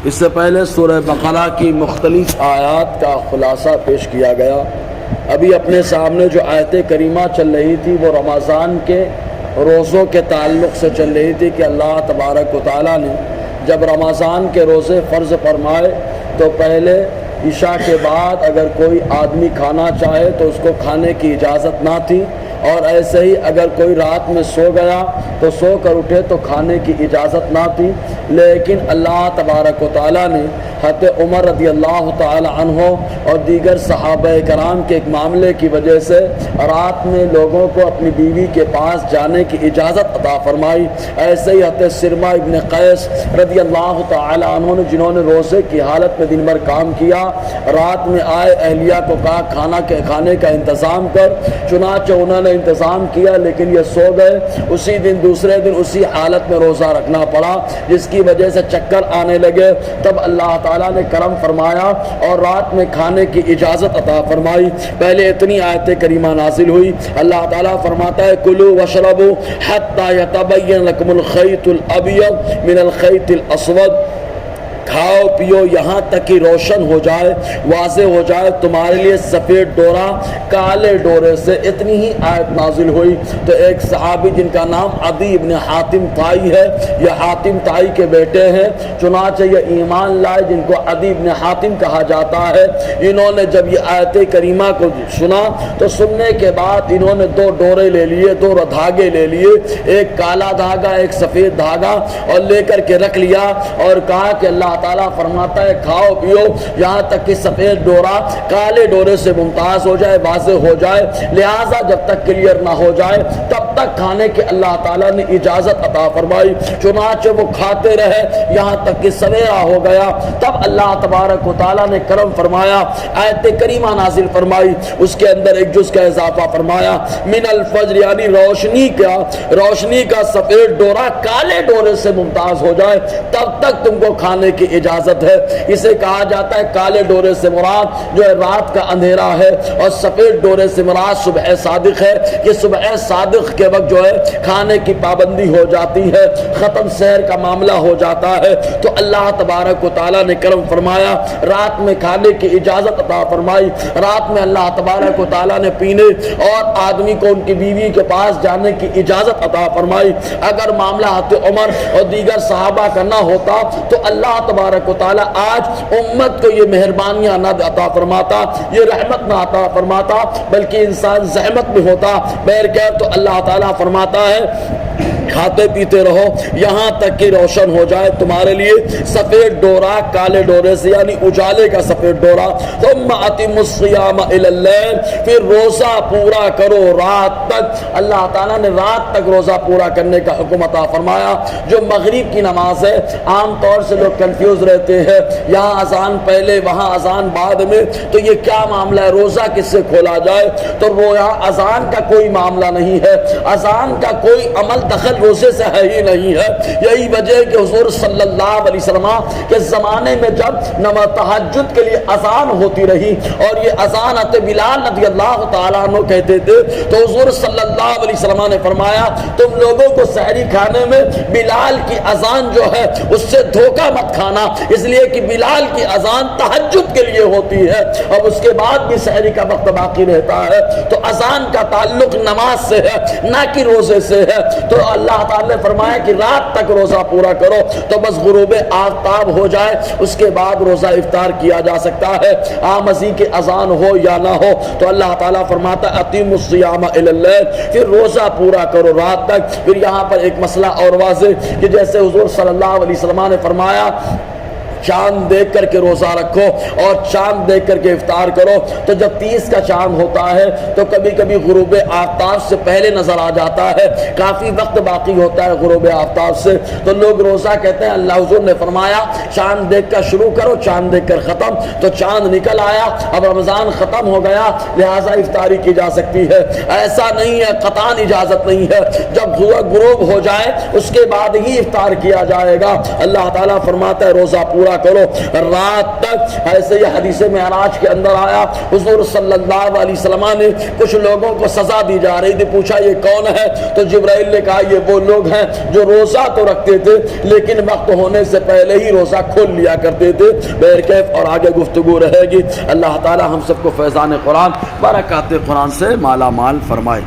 اس سے پہلے سورہ بقرہ کی مختلف آیات کا خلاصہ پیش کیا گیا۔ ابھی اپنے سامنے جو آیت کریمہ چل رہی تھی وہ رمضان کے روزوں کے تعلق سے چل رہی تھی کہ اللہ تبارک و تعالیٰ نے جب رمضان کے روزے فرض فرمائے تو پہلے عشاء کے بعد اگر کوئی آدمی کھانا چاہے تو اس کو کھانے کی اجازت نہ تھی، اور ایسے ہی اگر کوئی رات میں سو گیا تو سو کر اٹھے تو کھانے کی اجازت نہ تھی۔ لیکن اللہ تبارک و تعالیٰ نے حضرت عمر رضی اللہ تعالی عنہ اور دیگر صحابہ کرام کے ایک معاملے کی وجہ سے رات میں لوگوں کو اپنی بیوی کے پاس جانے کی اجازت عطا فرمائی۔ ایسے ہی حضرت سرما ابن قیس رضی اللہ تعالی عنہ نے، جنہوں نے روزے کی حالت میں دن بھر کام کیا، رات میں آئے اہلیہ کو کہا کھانے کا انتظام کر، چنانچہ انہوں نے انتظام کیا لیکن یہ سو گئے۔ اسی دن دوسرے دن اسی حالت میں روزہ رکھنا پڑا، جس کی وجہ سے چکر آنے لگے۔ تب اللہ تعالیٰ نے کرم فرمایا اور رات میں کھانے کی اجازت عطا فرمائی۔ پہلے اتنی آیت کریمہ نازل ہوئی، اللہ تعالیٰ فرماتا ہے کلوا واشربوا حتی یتبین لکم الخیط الابیض من الخیط الاسود، کھاؤ پیو یہاں تک کہ روشن ہو جائے، واضح ہو جائے تمہارے لیے سفید ڈورا کالے ڈورے سے۔ اتنی ہی آیت نازل ہوئی تو ایک صحابی جن کا نام عدی ابن حاتم طائی ہے، یہ حاتم طائی کے بیٹے ہیں، چنانچہ یہ ایمان لائے، جن کو عدی ابن حاتم کہا جاتا ہے۔ انہوں نے جب یہ آیت کریمہ کو سنا تو سننے کے بعد انہوں نے دو ڈورے لے لیے، دو دھاگے لے لیے، ایک کالا دھاگا ایک سفید دھاگا، اور لے کر کے رکھ لیا اور کہا کہ اللہ تعالیٰ فرماتا ہے کھاؤ پیو یہاں تک کہ سفید ڈورا کالے ڈورے سے ممتاز ہو جائے، واضح ہو جائے، لہٰذا جب تک کلیئر نہ ہو جائے تب تک کھانے کی اللہ تعالیٰ نے اجازت عطا فرمائی۔ چنانچہ وہ کھاتے رہے یہاں تک کہ سویرا ہو گیا۔ تب اللہ تبارک و تعالیٰ نے کرم فرمایا، آیت کریمہ نازل فرمائی، اس کے اندر ایک جز کا اضافہ فرمایا، من الفجر، یعنی روشنی کا سفید ڈورا کالے ڈورے سے ممتاز ہو جائے تب تک تم کو کھانے کی اجازت ہے۔ اسے کہا جاتا ہے کالے ڈورے سے مراد جو ہے رات کا اندھیرا ہے، اور سفید ڈورے سے مراد صبح صادق ہے کہ صبح صادق کے وقت جو ہے کھانے کی پابندی ہو جاتی ہے، ختم سحر کا معاملہ ہو جاتا ہے۔ تو اللہ تبارک و تعالیٰ نے کرم فرمایا، رات میں کھانے کی اجازت عطا فرمائی۔ رات میں اللہ تبارک و تعالیٰ نے پینے اور آدمی کو ان کی بیوی کے پاس جانے کی اجازت عطا فرمائی۔ اگر معاملہ حضرت عمر اور دیگر صحابہ کا نہ ہوتا تو اللہ تبارک و تعالیٰ آج امت کو یہ مہربانیاں نہ عطا فرماتا، یہ رحمت نہ عطا فرماتا، بلکہ انسان زحمت میں ہوتا۔ بہرکیف تو اللہ تعالیٰ فرماتا ہے کھاتے پیتے رہو یہاں تک کہ روشن ہو جائے تمہارے لیے سفید ڈورا کالے ڈورے سے، یعنی اجالے کا سفید ڈورا۔ ثم اتموا الصیام الی اللیل، پھر روزہ پورا کرو رات تک۔ اللہ تعالیٰ نے رات تک روزہ پورا کرنے کا حکم عطا فرمایا۔ جو مغرب کی نماز ہے، عام طور سے لوگ کنفیوز رہتے ہیں، یہاں اذان پہلے وہاں اذان بعد میں، تو یہ کیا معاملہ ہے، روزہ کس سے کھولا جائے؟ تو یہاں اذان کا کوئی معاملہ نہیں ہے، اذان کا کوئی عمل دخل روزے سے ہے ہی نہیں ہے۔ یہی وجہ ہے کہ حضور صلی اللہ علیہ وسلم کے زمانے میں جب نماز تہجد کے لیے اذان ہوتی رہی اور یہ اذان حضرت بلال رضی اللہ تعالیٰ عنہ کہتے تھے، تو حضور صلی اللہ علیہ وسلم نے فرمایا تم لوگوں کو سحری کھانے میں بلال کی اذان جو ہے اس سے دھوکہ مت کھانا، اس لیے کہ بلال کی اذان تہجد کے لیے ہوتی ہے اور اس کے بعد بھی سحری کا وقت باقی رہتا ہے۔ تو اذان کا تعلق نماز سے ہے نہ کہ روزے سے ہے۔ تو اللہ تعالیٰ نے فرمایا کہ رات تک روزہ پورا کرو، تو بس غروب آفتاب ہو جائے اس کے بعد روزہ افطار کیا جا سکتا ہے، آمزی کی اذان ہو یا نہ ہو۔ تو اللہ تعالیٰ فرماتا ہے اتموا الصیام الی اللیل، پھر روزہ پورا کرو رات تک۔ پھر یہاں پر ایک مسئلہ اور واضح کہ جیسے حضور صلی اللہ علیہ وسلم نے فرمایا چاند دیکھ کر کے روزہ رکھو اور چاند دیکھ کر کے افطار کرو، تو جب 30 کا چاند ہوتا ہے تو کبھی کبھی غروب آفتاب سے پہلے نظر آ جاتا ہے، کافی وقت باقی ہوتا ہے غروب آفتاب سے، تو لوگ روزہ کہتے ہیں۔ اللہ حضور نے فرمایا چاند دیکھ کر شروع کرو، چاند دیکھ کر ختم۔ تو چاند نکل آیا، اب رمضان ختم ہو گیا، لہٰذا افطاری کی جا سکتی ہے۔ ایسا نہیں ہے، قطعاً اجازت نہیں ہے، جب غروب ہو جائے اس کے بعد ہی افطار کیا جائے گا۔ اللہ تعالیٰ فرماتا ہے روزہ پورا پورا کرو رات تک۔ ایسے یہ حدیث معراج کے اندر آیا، حضور صلی اللہ علیہ وسلم نے کچھ لوگوں کو سزا دی جا رہی تھی، پوچھا یہ کون ہے؟ تو جبرائیل نے کہا یہ وہ لوگ ہیں جو روزہ تو رکھتے تھے لیکن وقت ہونے سے پہلے ہی روزہ کھول لیا کرتے تھے۔ بہرکیف اور آگے گفتگو رہے گی۔ اللہ تعالی ہم سب کو فیضان قرآن، برکات قرآن سے مالا مال فرمائے۔